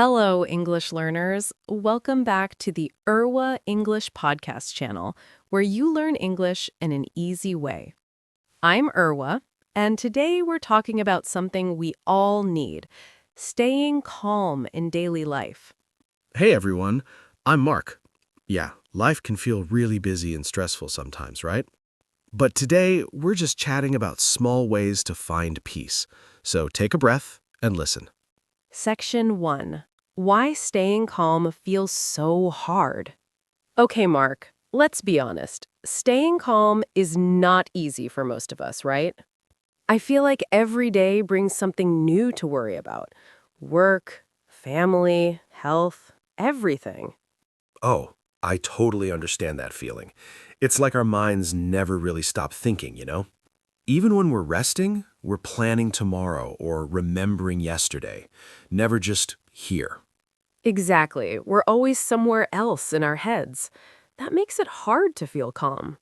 Hello, English learners. Welcome back to the English podcast channel, where you learn English in an easy way. I'm and today we're talking about something we all need, staying calm in daily life. Hey everyone, I'm Mark. Yeah, life can feel really busy and stressful sometimes, right? But today, we're just chatting about small ways to find peace. So take a breath and listen. Section 1. Why staying calm feels so hard. Okay, Mark, let's be honest. Staying calm is not easy for most of us, right? I feel like every day brings something new to worry about. Work, family, health, everything. Oh, I totally understand that feeling. It's like our minds never really stop thinking, you know? Even when we're resting, we're planning tomorrow or remembering yesterday, never just here. Exactly. We're always somewhere else in our heads. That makes it hard to feel calm.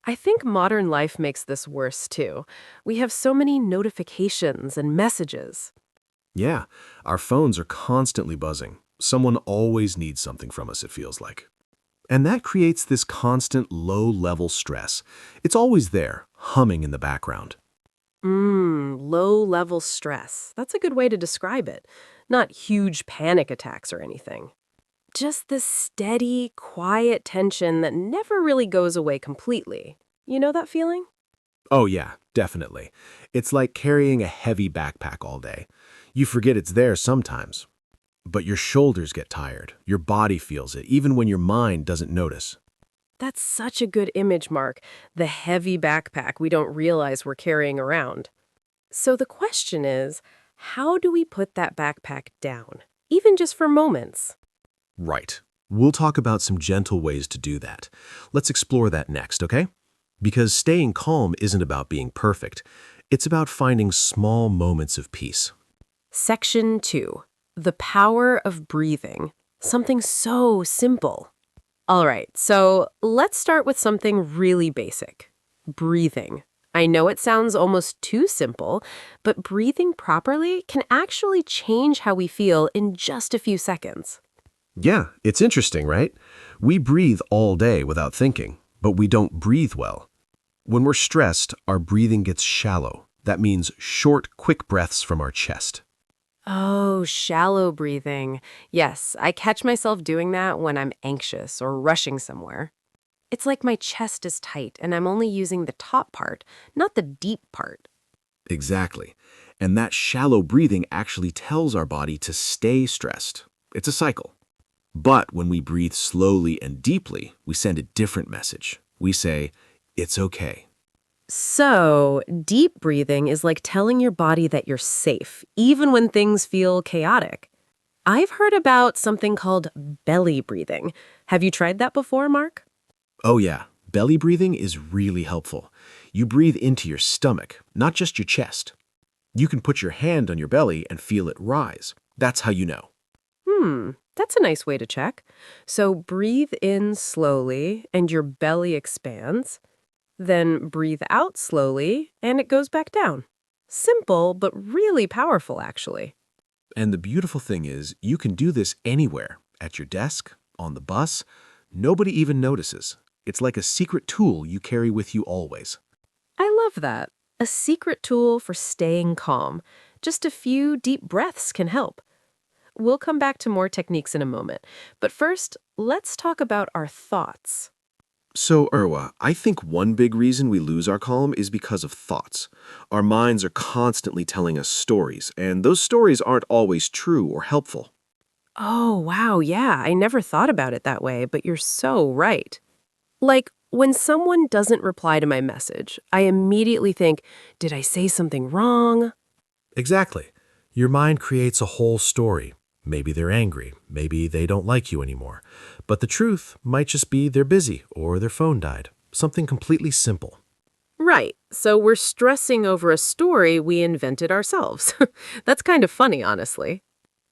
I think modern life makes this worse too. We have so many notifications and messages. Yeah, our phones are constantly buzzing. Someone always needs something from us, it feels like. And that creates this constant low-level stress. It's always there, humming in the background. Low-level stress. That's a good way to describe it. Not huge panic attacks or anything. Just this steady, quiet tension that never really goes away completely. You know that feeling? Oh yeah, definitely. It's like carrying a heavy backpack all day. You forget it's there sometimes, but your shoulders get tired, your body feels it, even when your mind doesn't notice. That's such a good image, Mark. The heavy backpack we don't realize we're carrying around. So the question is, how do we put that backpack down? Even just for moments. Right. We'll talk about some gentle ways to do that. Let's explore that next, okay? Because staying calm isn't about being perfect. It's about finding small moments of peace. Section 2. The power of breathing. Something so simple. All right, so let's start with something really basic. Breathing. I know it sounds almost too simple, but breathing properly can actually change how we feel in just a few seconds. Yeah, it's interesting, right? We breathe all day without thinking, but we don't breathe well. When we're stressed, our breathing gets shallow. That means short, quick breaths from our chest. Oh, shallow breathing. Yes, I catch myself doing that when I'm anxious or rushing somewhere. It's like my chest is tight and I'm only using the top part, not the deep part. Exactly. And that shallow breathing actually tells our body to stay stressed. It's a cycle. But when we breathe slowly and deeply, we send a different message. We say, it's okay. So, deep breathing is like telling your body that you're safe, even when things feel chaotic. I've heard about something called belly breathing. Have you tried that before, Mark? Oh yeah, belly breathing is really helpful. You breathe into your stomach, not just your chest. You can put your hand on your belly and feel it rise. That's how you know. That's a nice way to check. So, breathe in slowly and your belly expands. Then breathe out slowly and it goes back down. Simple, but really powerful, actually. And the beautiful thing is, you can do this anywhere, at your desk, on the bus. Nobody even notices. It's like a secret tool you carry with you always. I love that. A secret tool for staying calm. Just a few deep breaths can help. We'll come back to more techniques in a moment. But first, let's talk about our thoughts. So, I think one big reason we lose our calm is because of thoughts. Our minds are constantly telling us stories, and those stories aren't always true or helpful. Oh, wow, yeah, I never thought about it that way, but you're so right. Like, when someone doesn't reply to my message, I immediately think, did I say something wrong? Exactly. Your mind creates a whole story. Maybe they're angry, maybe they don't like you anymore. But the truth might just be they're busy or their phone died. Something completely simple. Right, so we're stressing over a story we invented ourselves. That's kind of funny, honestly.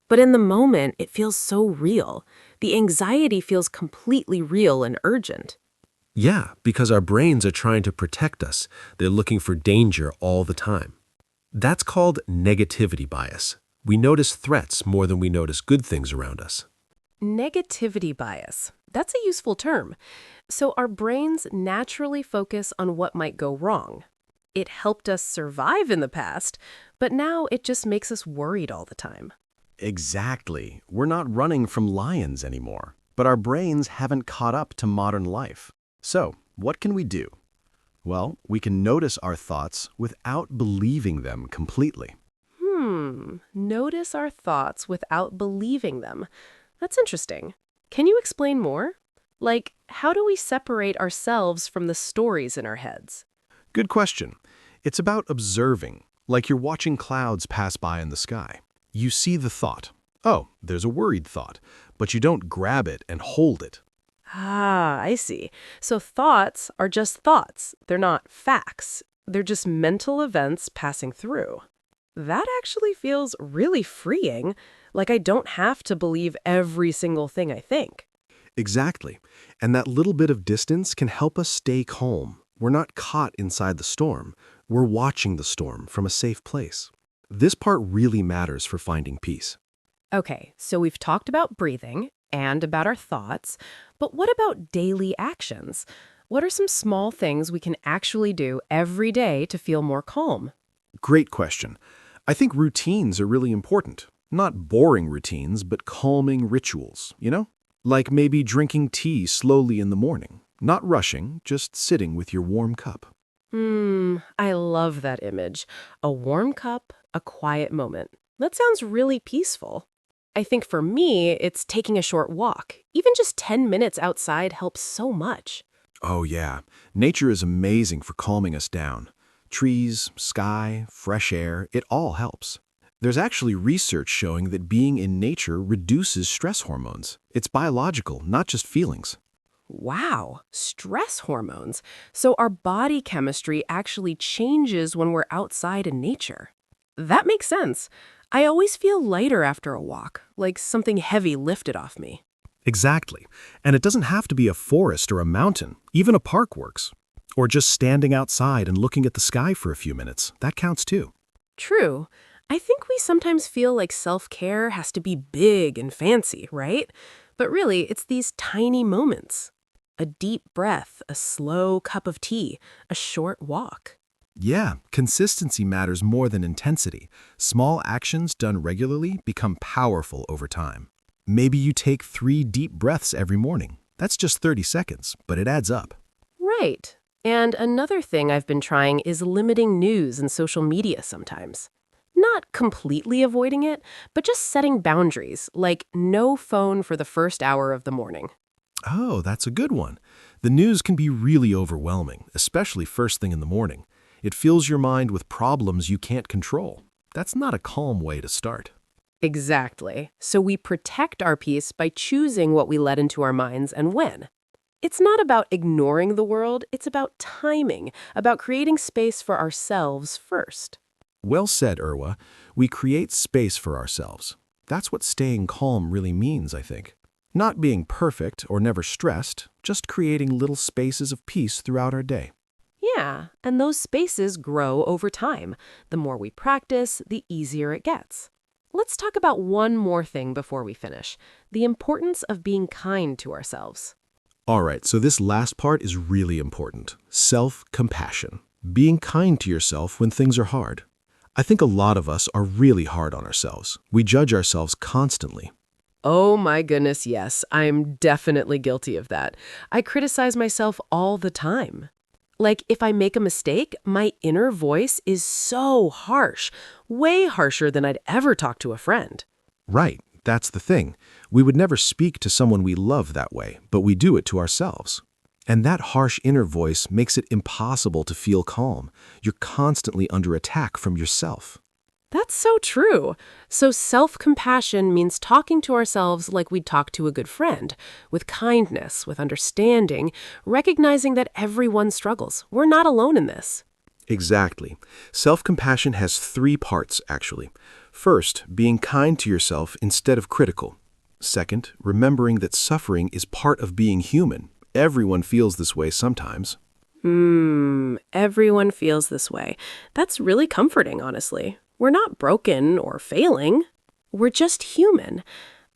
But in the moment, it feels so real. The anxiety feels completely real and urgent. Yeah, because our brains are trying to protect us. They're looking for danger all the time. That's called negativity bias. We notice threats more than we notice good things around us. Negativity bias. That's a useful term. So our brains naturally focus on what might go wrong. It helped us survive in the past, but now it just makes us worried all the time. Exactly. We're not running from lions anymore, but our brains haven't caught up to modern life. So, what can we do? Well, we can notice our thoughts without believing them completely. Notice our thoughts without believing them. That's interesting. Can you explain more? Like, how do we separate ourselves from the stories in our heads? Good question. It's about observing, like you're watching clouds pass by in the sky. You see the thought. Oh, there's a worried thought, but you don't grab it and hold it. Ah, I see. So thoughts are just thoughts. They're not facts. They're just mental events passing through. That actually feels really freeing, like I don't have to believe every single thing I think. Exactly. And that little bit of distance can help us stay calm. We're not caught inside the storm. We're watching the storm from a safe place. This part really matters for finding peace. Okay, so we've talked about breathing and about our thoughts, but what about daily actions? What are some small things we can actually do every day to feel more calm? Great question. I think routines are really important. Not boring routines, but calming rituals, you know? Like maybe drinking tea slowly in the morning. Not rushing, just sitting with your warm cup. I love that image. A warm cup, a quiet moment. That sounds really peaceful. I think for me, it's taking a short walk. Even just 10 minutes outside helps so much. Oh yeah, nature is amazing for calming us down. Trees, sky, fresh air, it all helps. There's actually research showing that being in nature reduces stress hormones. It's biological, not just feelings. Wow, stress hormones. So our body chemistry actually changes when we're outside in nature. That makes sense. I always feel lighter after a walk, like something heavy lifted off me. Exactly. And it doesn't have to be a forest or a mountain. Even a park works. Or just standing outside and looking at the sky for a few minutes. That counts too. True. I think we sometimes feel like self-care has to be big and fancy, right? But really, it's these tiny moments. A deep breath, a slow cup of tea, a short walk. Yeah, consistency matters more than intensity. Small actions done regularly become powerful over time. Maybe you take 3 deep breaths every morning. That's just 30 seconds, but it adds up. Right. And another thing I've been trying is limiting news and social media sometimes. Not completely avoiding it, but just setting boundaries, like no phone for the first hour of the morning. Oh, that's a good one. The news can be really overwhelming, especially first thing in the morning. It fills your mind with problems you can't control. That's not a calm way to start. Exactly. So we protect our peace by choosing what we let into our minds and when. It's not about ignoring the world, it's about timing, about creating space for ourselves first. Well said, Irwa. We create space for ourselves. That's what staying calm really means, I think. Not being perfect or never stressed, just creating little spaces of peace throughout our day. Yeah, and those spaces grow over time. The more we practice, the easier it gets. Let's talk about one more thing before we finish, the importance of being kind to ourselves. All right, so this last part is really important. Self-compassion. Being kind to yourself when things are hard. I think a lot of us are really hard on ourselves. We judge ourselves constantly. Oh my goodness, yes, I'm definitely guilty of that. I criticize myself all the time. Like, if I make a mistake, my inner voice is so harsh, way harsher than I'd ever talk to a friend. Right, that's the thing. We would never speak to someone we love that way, but we do it to ourselves. And that harsh inner voice makes it impossible to feel calm. You're constantly under attack from yourself. That's so true. So self-compassion means talking to ourselves like we'd talk to a good friend, with kindness, with understanding, recognizing that everyone struggles. We're not alone in this. Exactly. Self-compassion has 3 parts, actually. First, being kind to yourself instead of critical. Second, remembering that suffering is part of being human. Everyone feels this way sometimes. Everyone feels this way. That's really comforting, honestly. We're not broken or failing. We're just human.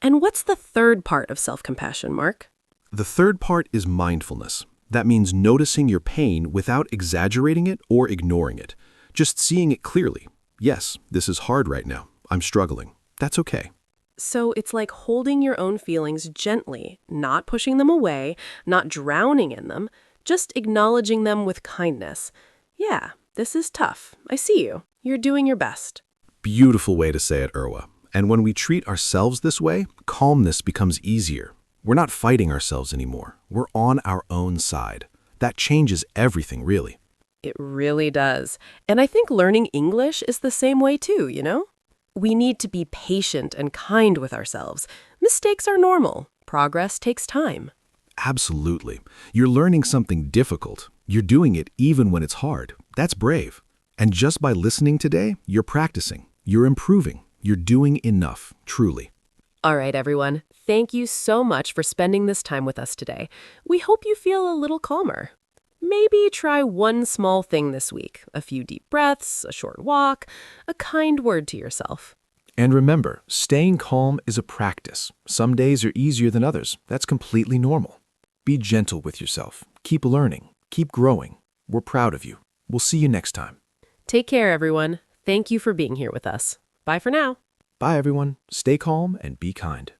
And what's the third part of self-compassion, Mark? The third part is mindfulness. That means noticing your pain without exaggerating it or ignoring it. Just seeing it clearly. Yes, this is hard right now. I'm struggling. That's okay. So it's like holding your own feelings gently, not pushing them away, not drowning in them, just acknowledging them with kindness. Yeah, this is tough. I see you. You're doing your best. Beautiful way to say it, Irwa. And when we treat ourselves this way, calmness becomes easier. We're not fighting ourselves anymore. We're on our own side. That changes everything, really. It really does. And I think learning English is the same way too, you know? We need to be patient and kind with ourselves. Mistakes are normal. Progress takes time. Absolutely. You're learning something difficult. You're doing it even when it's hard. That's brave. And just by listening today, you're practicing. You're improving. You're doing enough, truly. All right, everyone. Thank you so much for spending this time with us today. We hope you feel a little calmer. Maybe try one small thing this week. A few deep breaths, a short walk, a kind word to yourself. And remember, staying calm is a practice. Some days are easier than others. That's completely normal. Be gentle with yourself. Keep learning. Keep growing. We're proud of you. We'll see you next time. Take care, everyone. Thank you for being here with us. Bye for now. Bye, everyone. Stay calm and be kind.